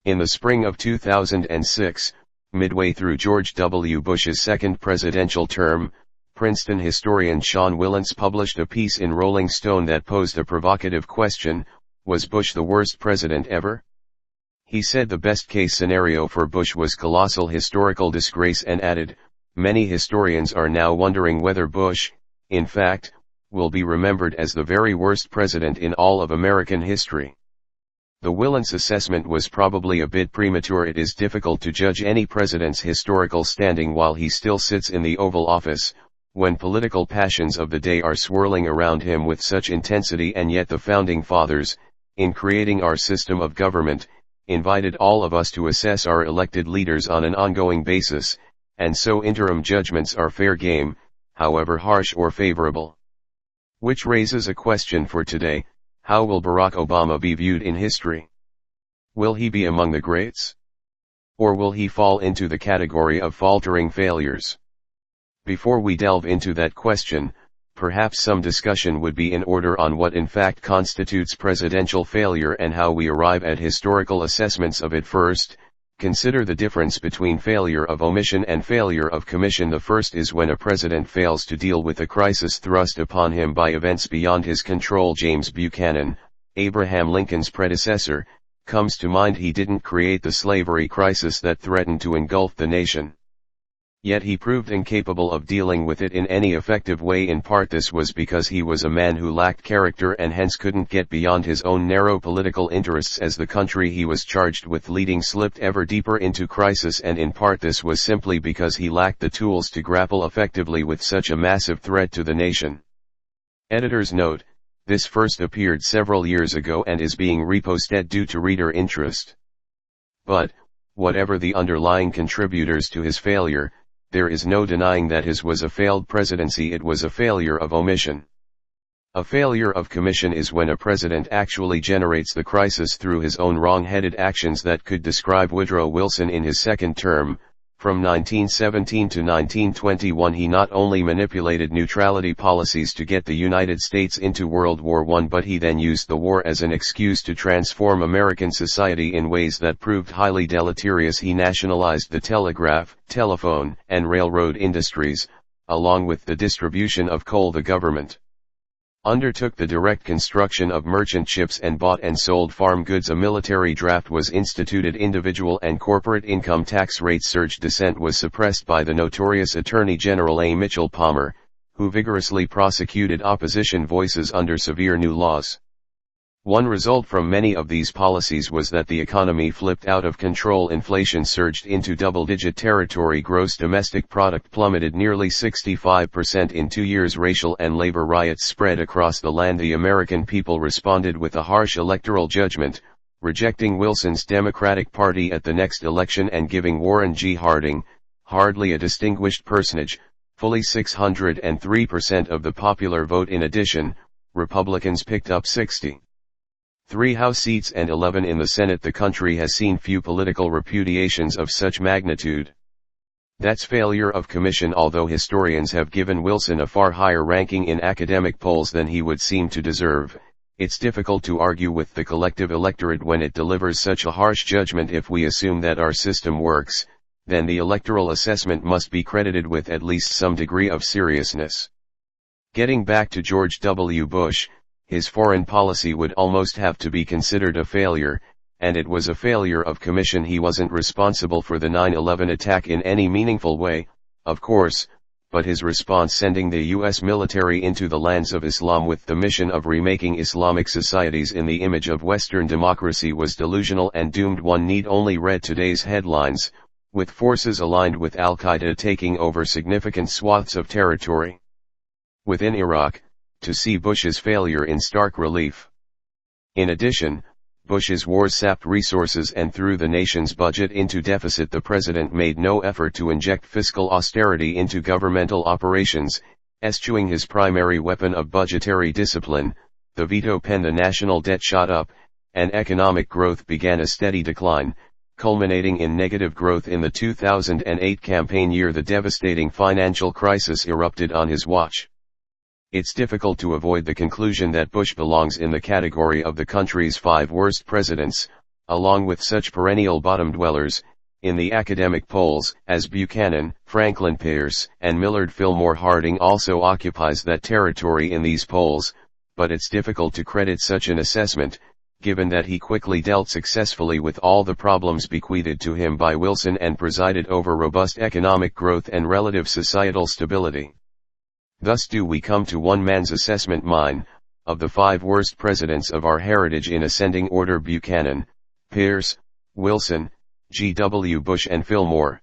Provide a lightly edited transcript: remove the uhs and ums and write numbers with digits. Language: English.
In the spring of 2006, midway through George W. Bush's second presidential term, Princeton historian Sean Wilentz published a piece in Rolling Stone that posed a provocative question: was Bush the worst president ever? He said the best-case scenario for Bush was colossal historical disgrace and added, many historians are now wondering whether Bush, in fact, will be remembered as the very worst president in all of American history. The Wilentz assessment was probably a bit premature. It is difficult to judge any president's historical standing while he still sits in the Oval Office, when political passions of the day are swirling around him with such intensity, and yet the Founding Fathers, in creating our system of government, invited all of us to assess our elected leaders on an ongoing basis, and so interim judgments are fair game, however harsh or favorable. Which raises a question for today: how will Barack Obama be viewed in history? Will he be among the greats? Or will he fall into the category of faltering failures? Before we delve into that question, perhaps some discussion would be in order on what in fact constitutes presidential failure and how we arrive at historical assessments of it. First, consider the difference between failure of omission and failure of commission. The first is when a president fails to deal with a crisis thrust upon him by events beyond his control. James Buchanan, Abraham Lincoln's predecessor, comes to mind. He didn't create the slavery crisis that threatened to engulf the nation. Yet he proved incapable of dealing with it in any effective way. In part this was because he was a man who lacked character and hence couldn't get beyond his own narrow political interests as the country he was charged with leading slipped ever deeper into crisis, and in part this was simply because he lacked the tools to grapple effectively with such a massive threat to the nation. Editor's note: this first appeared several years ago and is being reposted due to reader interest. But, whatever the underlying contributors to his failure, there is no denying that his was a failed presidency. It was a failure of omission. A failure of commission is when a president actually generates the crisis through his own wrong-headed actions. That could describe Woodrow Wilson in his second term. From 1917 to 1921 he not only manipulated neutrality policies to get the United States into World War I, but he then used the war as an excuse to transform American society in ways that proved highly deleterious. He nationalized the telegraph, telephone, and railroad industries, along with the distribution of coal. The government undertook the direct construction of merchant ships and bought and sold farm goods. A military draft was instituted. Individual and corporate income tax rates surged. Dissent was suppressed by the notorious Attorney General A. Mitchell Palmer, who vigorously prosecuted opposition voices under severe new laws. One result from many of these policies was that the economy flipped out of control. Inflation surged into double-digit territory. Gross domestic product plummeted nearly 65% in 2 years. Racial and labor riots spread across the land. The American people responded with a harsh electoral judgment, rejecting Wilson's Democratic Party at the next election and giving Warren G. Harding, hardly a distinguished personage, fully 603% of the popular vote. In addition, Republicans picked up 63 House seats and 11 in the Senate. The country has seen few political repudiations of such magnitude. That's failure of commission. Although historians have given Wilson a far higher ranking in academic polls than he would seem to deserve, it's difficult to argue with the collective electorate when it delivers such a harsh judgment. If we assume that our system works, then the electoral assessment must be credited with at least some degree of seriousness. Getting back to George W. Bush, his foreign policy would almost have to be considered a failure, and it was a failure of commission. He wasn't responsible for the 9/11 attack in any meaningful way, of course, but his response, sending the U.S. military into the lands of Islam with the mission of remaking Islamic societies in the image of Western democracy, was delusional and doomed. One need only read today's headlines, with forces aligned with Al-Qaeda taking over significant swaths of territory within Iraq, to see Bush's failure in stark relief. In addition, Bush's wars sapped resources and threw the nation's budget into deficit. The president made no effort to inject fiscal austerity into governmental operations, eschewing his primary weapon of budgetary discipline, the veto pen. The national debt shot up, and economic growth began a steady decline, culminating in negative growth in the 2008 campaign year. The devastating financial crisis erupted on his watch. It's difficult to avoid the conclusion that Bush belongs in the category of the country's 5 worst presidents, along with such perennial bottom dwellers, in the academic polls, as Buchanan, Franklin Pierce, and Millard Fillmore. Harding also occupies that territory in these polls, but it's difficult to credit such an assessment, given that he quickly dealt successfully with all the problems bequeathed to him by Wilson and presided over robust economic growth and relative societal stability. Thus do we come to one man's assessment, mine, of the 5 worst presidents of our heritage in ascending order: Buchanan, Pierce, Wilson, G. W. Bush and Fillmore.